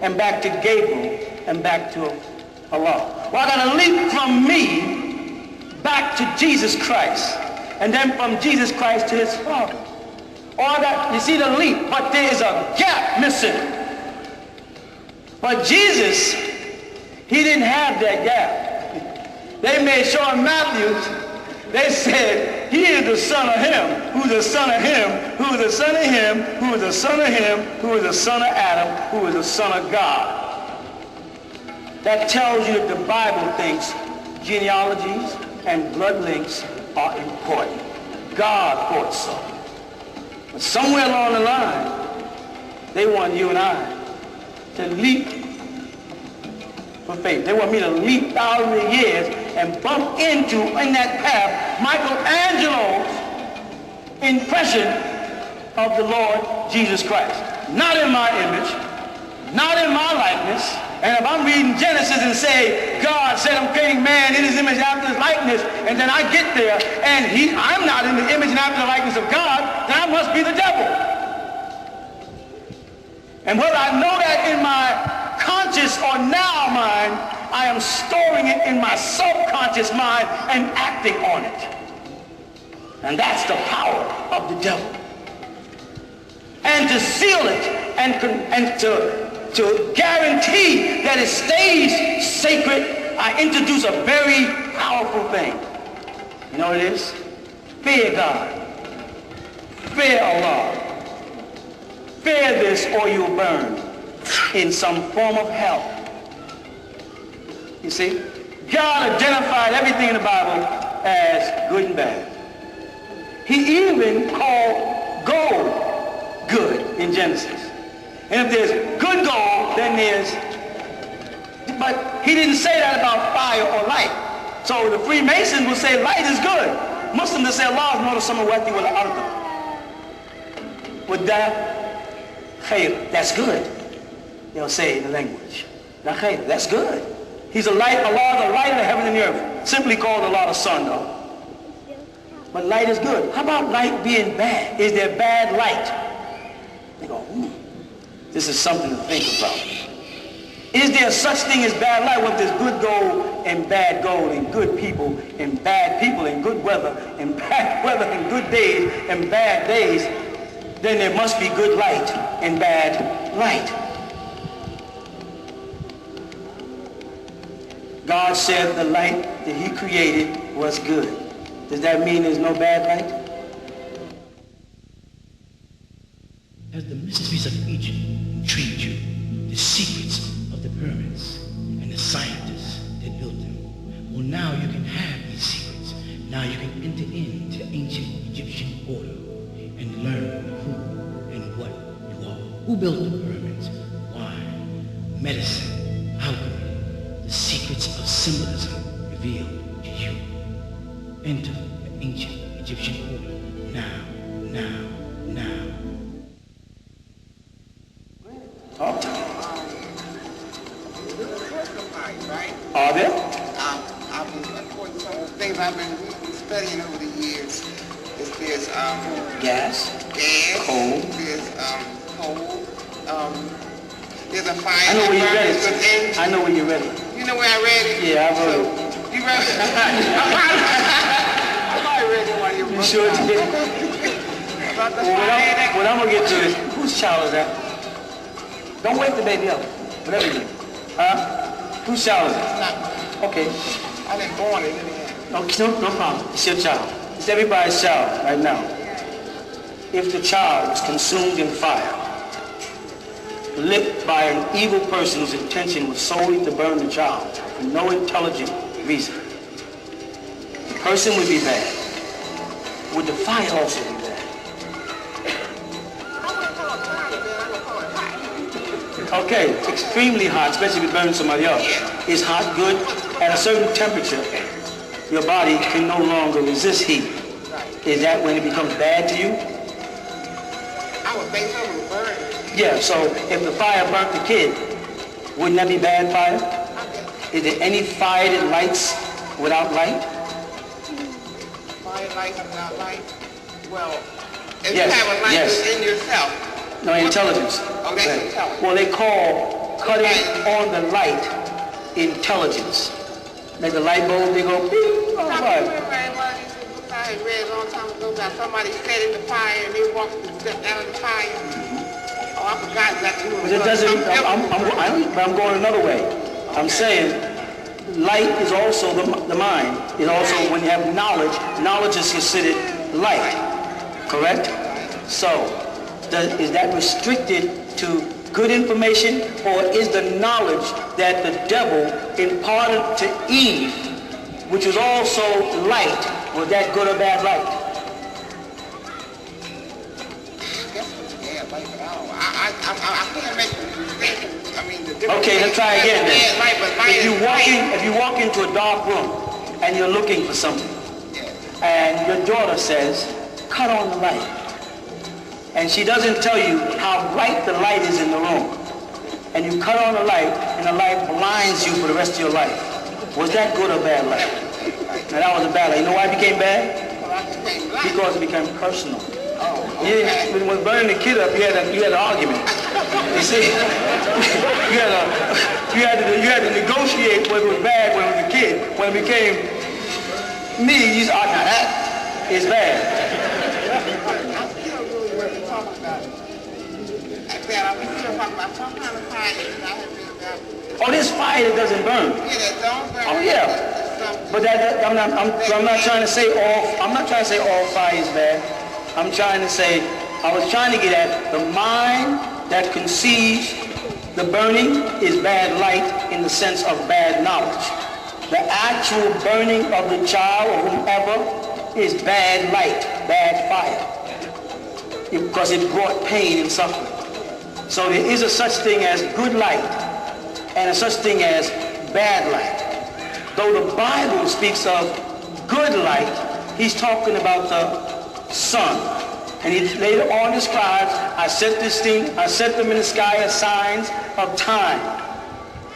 and back to Gabriel and back to Allah. Well, I got to leap from me back to Jesus Christ, and then from Jesus Christ to his Father. All that, you see the leap, but there is a gap missing. But Jesus, he didn't have that gap. They made sure in Matthew, they said, he is the son of him, who is the son of him, who is the son of him, who is the son of him, who is the son of Adam, who is the son of God. That tells you that the Bible thinks genealogies and blood links are important. God thought so. But somewhere along the line, they want you and I to leap for faith. They want me to leap thousands of years and bump into, in that path, Michelangelo's impression of the Lord Jesus Christ. Not in my image, not in my likeness. And if I'm reading Genesis and say, God said I'm creating man in his image after his likeness, and then I get there and I'm not in the image and after the likeness of God, then I must be the devil. And whether I know that in my conscious or now mind, I am storing it in my subconscious mind and acting on it. And that's the power of the devil. And to seal it and to guarantee that it stays sacred, I introduce a very powerful thing. You know what it is? Fear God. Fear Allah. Fear this or you'll burn in some form of hell. You see? God identified everything in the Bible as good and bad. He even called gold good in Genesis. And if there's good gold, then there's... But he didn't say that about fire or light. So the Freemasons will say light is good. Muslims will say Allah is not a samawati wal arda. With that, khayr, that's good. They'll say in the language. Khayr, that's good. He's a light, Allah is the light of the heaven and the earth. Simply called Allah the sun, though. But light is good. How about light being bad? Is there bad light? They go, this is something to think about. Is there such thing as bad light? Well, if there's good gold and good people and bad people and good weather and bad weather and good days and bad days, then there must be good light and bad light. God said the light that he created was good. Does that mean there's no bad light? As the mysteries of Egypt intrigued you, the secrets of the pyramids and the scientists that built them, well, now you can have these secrets. Now you can enter into ancient Egyptian order and learn who and what you are. Who built the pyramids? Why? Medicine, alchemy, the secrets of symbolism revealed to you. Enter the ancient Egyptian order now. Oh. Are there? According to some of the things I've been studying over the years, there's gas, coal. There's coal. There's a fire. I know where you read it. I know where you read it. You know where I read it? Yeah, I wrote it. You read it? I might read it while you wrote it. You sure did. About the fire. What I'm gonna get to is, whose child is that? Don't wake the baby up. Whatever you do. Whose child is it? Okay. I didn't born it. No problem. It's your child. It's everybody's child right now. If the child was consumed in fire, lit by an evil person whose intention was solely to burn the child for no intelligent reason, the person would be bad. Would the fire also be bad? Okay, extremely hot, especially if it burns somebody else. Is hot good? At a certain temperature, your body can no longer resist heat. Is that when it becomes bad to you? I would think so would burn. Yeah, so if the fire burnt the kid, wouldn't that be bad fire? Is there any fire that lights without light? Fire lights without light? Well, if Yes, you have a light yes. within yourself. No, intelligence. Oh, that's intelligence. Well, they call cutting on the light intelligence. Like the light bulb, they go, beep, all right. I had read a long time ago that somebody set in the fire and they walked and stepped out of the fire. Oh, I forgot exactly what it was. It doesn't, I'm going another way. I'm saying light is also the mind. It also, when you have knowledge, knowledge is considered light. Correct? So, is that restricted to good information, or is the knowledge that the devil imparted to Eve, which was also light, was that good or bad light? Yeah, light, but I can't make the I mean, the difference. Okay, let's try again then. Light, but light If you walk into a dark room and you're looking for something, and your daughter says, cut on the light, and she doesn't tell you how bright the light is in the room, and you cut on the light, and the light blinds you for the rest of your life. Was that good or bad light? Now that was a bad light. You know why it became bad? Because it became personal. When it was burning the kid up, you had an argument. You see, you had to negotiate whether it was bad when it was a kid. When it became me, you said, oh, now that is bad. Oh, this fire that doesn't burn. Oh yeah. But I'm not trying to say all fire is bad. I was trying to get at the mind that conceives the burning is bad light in the sense of bad knowledge. The actual burning of the child or whomever is bad light, bad fire, because it brought pain and suffering. So there is a such thing as good light and a such thing as bad light. Though the Bible speaks of good light, he's talking about the sun. And he later on describes, I set them in the sky as signs of time,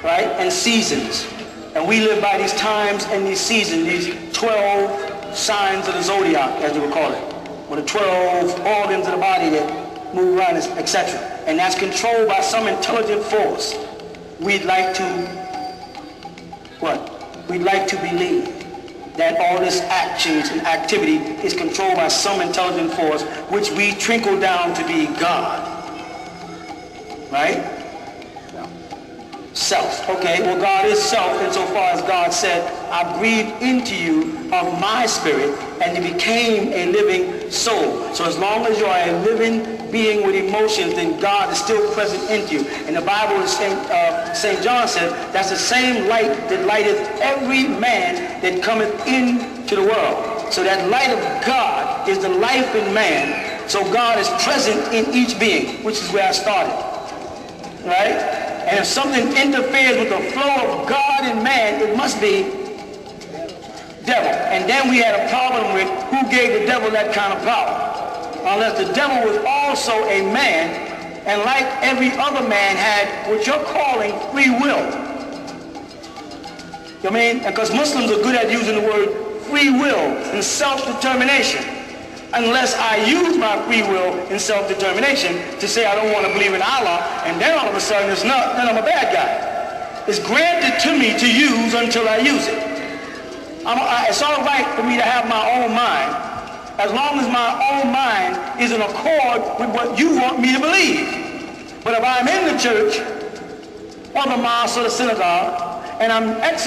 right? And seasons. And we live by these times and these seasons, these 12 signs of the zodiac, as they would call it, or the 12 organs of the body that move around, etc. And that's controlled by some intelligent force. We'd like to believe that all this actions and activity is controlled by some intelligent force, which we trickle down to be God. Right? Self. Okay, well, God is self insofar as God said, I breathed into you of my spirit, and it became a living soul. So as long as you are a living being with emotions, then God is still present in you. And the Bible, St. John said, that's the same light that lighteth every man that cometh into the world. So that light of God is the life in man. So God is present in each being, which is where I started. Right? And if something interferes with the flow of God in man, it must be devil. And then we had a problem with who gave the devil that kind of power. Unless the devil was also a man, and like every other man had what you're calling free will. You know what I mean? Because Muslims are good at using the word free will and self-determination. Unless I use my free will and self-determination to say I don't want to believe in Allah, and then all of a sudden it's not, then I'm a bad guy. It's granted to me to use until I use it. It's all right for me to have my own mind, as long as my own mind is in accord with what you want me to believe. But if I'm in the church or the mosque or the synagogue and I'm exercising